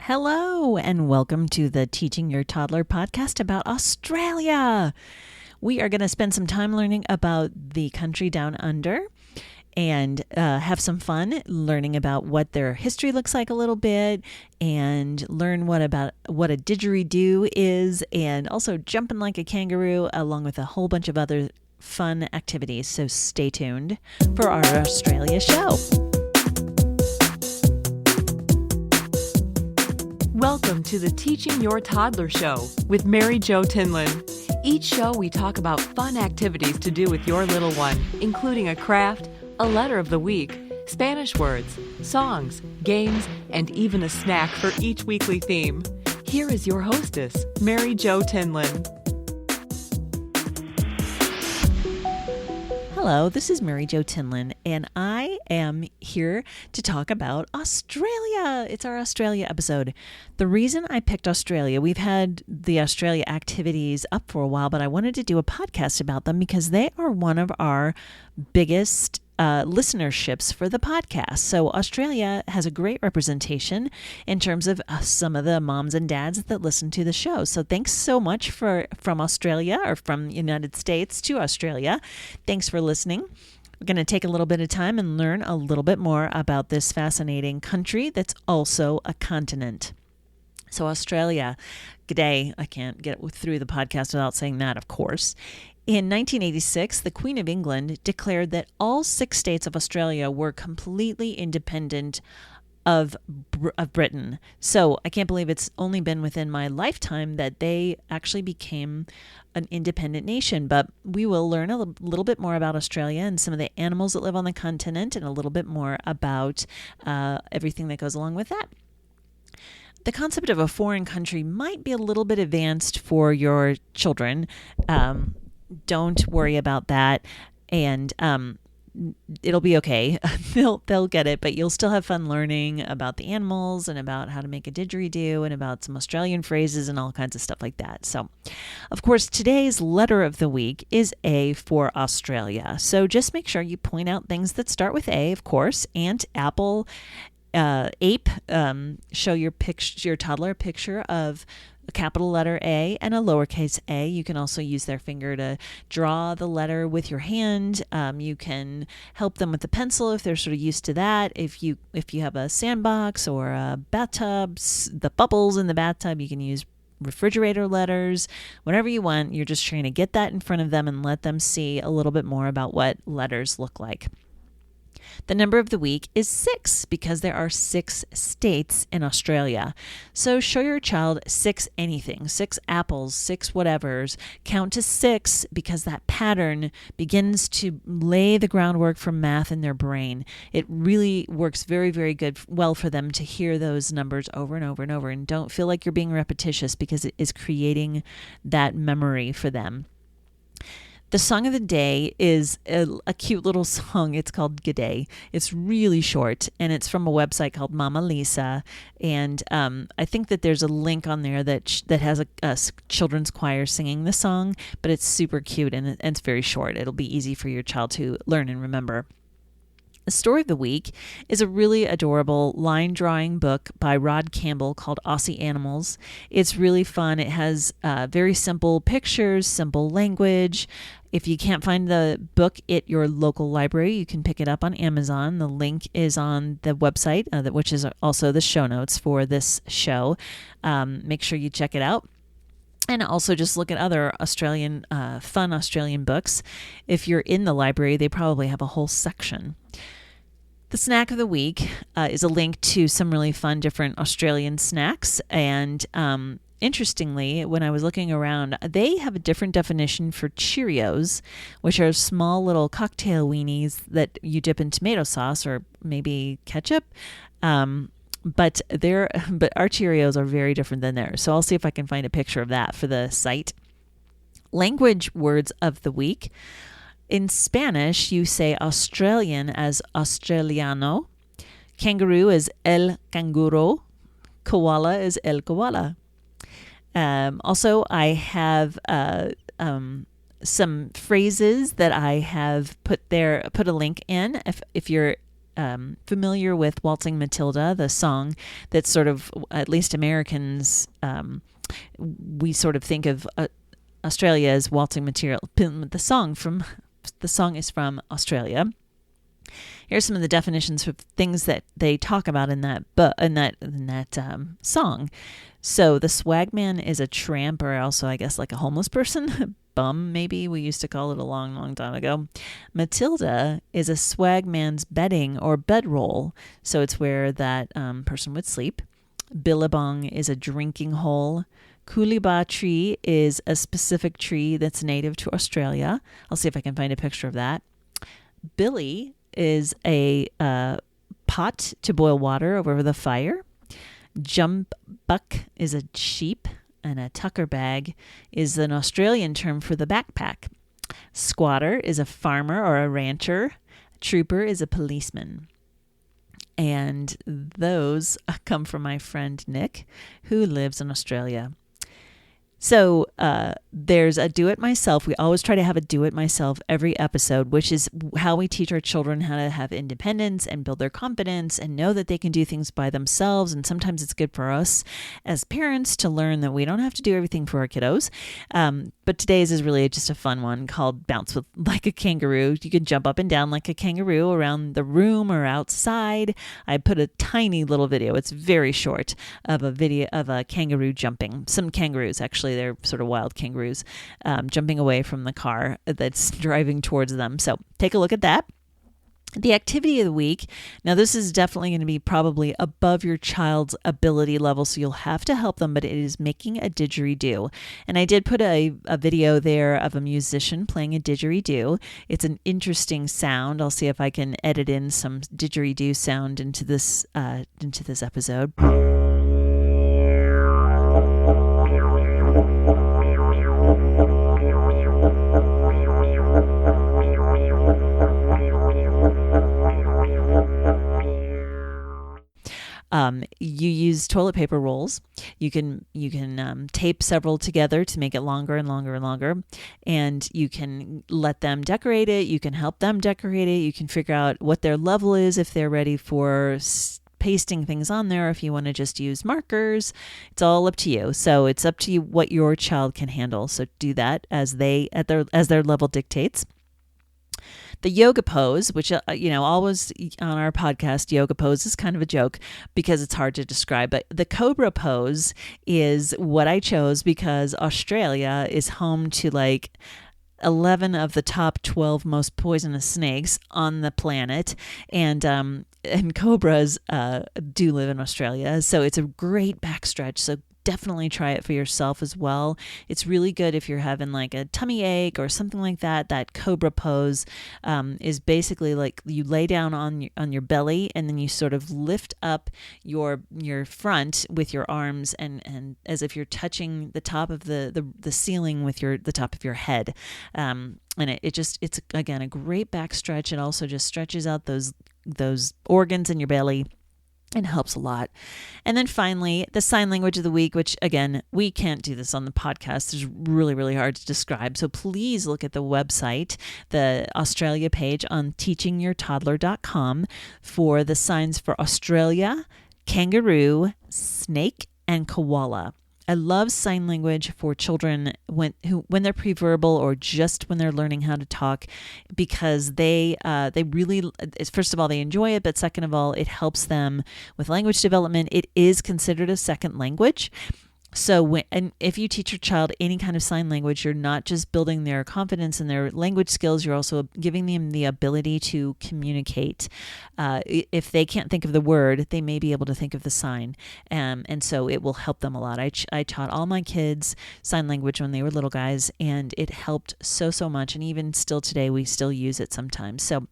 Hello, and welcome to the Teaching Your Toddler podcast about Australia. We are going to spend some time learning about the country down under and have some fun learning about what their history looks like a little bit and learn what a didgeridoo is and also jumping like a kangaroo along with a whole bunch of other fun activities. So stay tuned for our Australia show. Welcome to the Teaching Your Toddler show with Marijo Tinlin. Each show we talk about fun activities to do with your little one, including a craft, a letter of the week, Spanish words, songs, games, and even a snack for each weekly theme. Here is your hostess, Marijo Tinlin. Hello, this is Marijo Tinlin, and I am here to talk about Australia. It's our Australia episode. The reason I picked Australia, we've had the Australia activities up for a while, but I wanted to do a podcast about them because they are one of our biggest listenerships for the podcast. So Australia has a great representation in terms of some of the moms and dads that listen to the show. So thanks so much from Australia or from United States to Australia. Thanks for listening. We're going to take a little bit of time and learn a little bit more about this fascinating country that's also a continent. So Australia, g'day. I can't get through the podcast without saying that, of course. In 1986, the Queen of England declared that all 6 states of Australia were completely independent of Britain. So I can't believe it's only been within my lifetime that they actually became an independent nation. But we will learn a little bit more about Australia and some of the animals that live on the continent and a little bit more about everything that goes along with that. The concept of a foreign country might be a little bit advanced for your children. Don't worry about that, and it'll be okay. They'll get it, but you'll still have fun learning about the animals and about how to make a didgeridoo and about some Australian phrases and all kinds of stuff like that. So, of course, today's letter of the week is A for Australia. So just make sure you point out things that start with A, of course, ant, apple, ape. Show your toddler a picture of a capital letter A and a lowercase a. You can also use their finger to draw the letter with your hand. You can help them with the pencil if they're sort of used to that. If you have a sandbox or a bathtub, the bubbles in the bathtub, you can use refrigerator letters, whatever you want. You're just trying to get that in front of them and let them see a little bit more about what letters look like. The number of the week is 6 because there are 6 states in Australia. So show your child 6 anything, 6 apples, 6 whatevers. Count to 6 because that pattern begins to lay the groundwork for math in their brain. It really works very, very well for them to hear those numbers over and over and over. And don't feel like you're being repetitious because it is creating that memory for them. The song of the day is a cute little song. It's called G'day. It's really short, and it's from a website called Mama Lisa. And I think that there's a link on there that has a children's choir singing the song, but it's super cute, and it's very short. It'll be easy for your child to learn and remember. The story of the week is a really adorable line drawing book by Rod Campbell called Aussie Animals. It's really fun. It has very simple pictures, simple language. If you can't find the book at your local library, you can pick it up on Amazon. The link is on the website, which is also the show notes for this show. Make sure you check it out. And also just look at other fun Australian books. If you're in the library, they probably have a whole section. The snack of the week is a link to some really fun different Australian snacks. And interestingly, when I was looking around, they have a different definition for Cheerios, which are small little cocktail weenies that you dip in tomato sauce or maybe ketchup. But our Cheerios are very different than theirs. So I'll see if I can find a picture of that for the site. Language words of the week. In Spanish, you say Australian as australiano. Kangaroo is el canguro. Koala is el koala. Also, I have some phrases that I have put a link in. If you're familiar with Waltzing Matilda, the song that's sort of, at least Americans, we sort of think of Australia as waltzing material. The song is from Australia. Here's some of the definitions of things that they talk about in that song. So the swagman is a tramp, or also I guess like a homeless person, bum maybe. We used to call it a long, long time ago. Matilda is a swagman's bedding or bedroll. So it's where that person would sleep. Billabong is a drinking hole. Coolibah tree is a specific tree that's native to Australia. I'll see if I can find a picture of that. Billy is a pot to boil water over the fire. Jump buck is a sheep, and a tucker bag is an Australian term for the backpack. Squatter is a farmer or a rancher. Trooper is a policeman. And those come from my friend Nick, who lives in Australia. So there's a do-it-myself. We always try to have a do-it-myself every episode, which is how we teach our children how to have independence and build their confidence and know that they can do things by themselves. And sometimes it's good for us as parents to learn that we don't have to do everything for our kiddos. But today's is really just a fun one called Bounce with Like a Kangaroo. You can jump up and down like a kangaroo around the room or outside. I put a tiny little video. It's very short of a video of a kangaroo jumping. Some kangaroos, actually, they're sort of wild kangaroos, jumping away from the car that's driving towards them. So take a look at that. The activity of the week. Now, this is definitely going to be probably above your child's ability level, so you'll have to help them, but it is making a didgeridoo. And I did put a video there of a musician playing a didgeridoo. It's an interesting sound. I'll see if I can edit in some didgeridoo sound into this episode. You use toilet paper rolls. You can tape several together to make it longer and longer and longer, and you can let them decorate it. You can help them decorate it. You can figure out what their level is if they're ready for pasting things on there. If you want to just use markers, it's all up to you. So it's up to you what your child can handle. So do that as their level dictates. The yoga pose, which, always on our podcast, yoga pose is kind of a joke because it's hard to describe. But the cobra pose is what I chose because Australia is home to like 11 of the top 12 most poisonous snakes on the planet. And cobras do live in Australia. So it's a great backstretch. So definitely try it for yourself as well. It's really good if you're having like a tummy ache or something like that. That cobra pose is basically like you lay down on your belly and then you sort of lift up your front with your arms and as if you're touching the top of the ceiling with the top of your head. And it's again a great back stretch. It also just stretches out those organs in your belly. It helps a lot. And then finally, the sign language of the week, which again, we can't do this on the podcast. It's really, really hard to describe. So please look at the website, the Australia page on teachingyourtoddler.com for the signs for Australia, kangaroo, snake, and koala. I love sign language for children when they're pre-verbal or just when they're learning how to talk because they really, first of all, they enjoy it, but second of all, it helps them with language development. It is considered a second language. So if you teach your child any kind of sign language, you're not just building their confidence and their language skills, you're also giving them the ability to communicate. If they can't think of the word, they may be able to think of the sign. And so it will help them a lot. I taught all my kids sign language when they were little guys, and it helped so much. And even still today, we still use it sometimes. So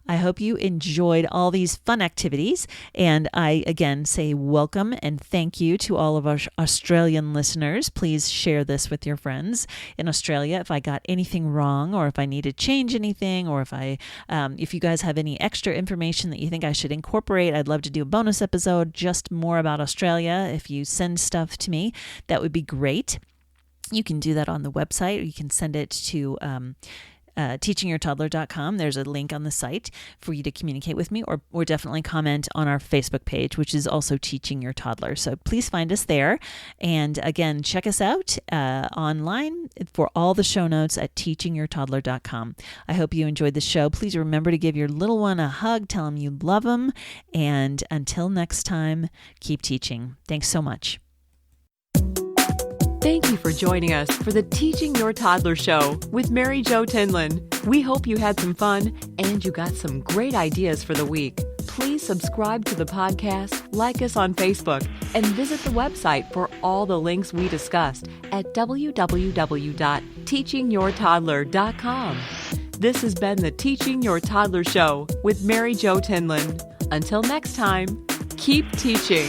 I hope you enjoyed all these fun activities. And I, again, say welcome and thank you to all of our Australian listeners. Please share this with your friends in Australia. If I got anything wrong, or if I need to change anything, or if you guys have any extra information that you think I should incorporate, I'd love to do a bonus episode just more about Australia. If you send stuff to me, that would be great. You can do that on the website, or you can send it to teachingyourtoddler.com. There's a link on the site for you to communicate with me, or definitely comment on our Facebook page, which is also Teaching Your Toddler. So please find us there. And again, check us out online for all the show notes at teachingyourtoddler.com. I hope you enjoyed the show. Please remember to give your little one a hug. Tell them you love them. And until next time, keep teaching. Thanks so much. Thank you for joining us for the Teaching Your Toddler Show with Marijo Tinlin. We hope you had some fun and you got some great ideas for the week. Please subscribe to the podcast, like us on Facebook, and visit the website for all the links we discussed at www.teachingyourtoddler.com. This has been the Teaching Your Toddler Show with Marijo Tinlin. Until next time, keep teaching.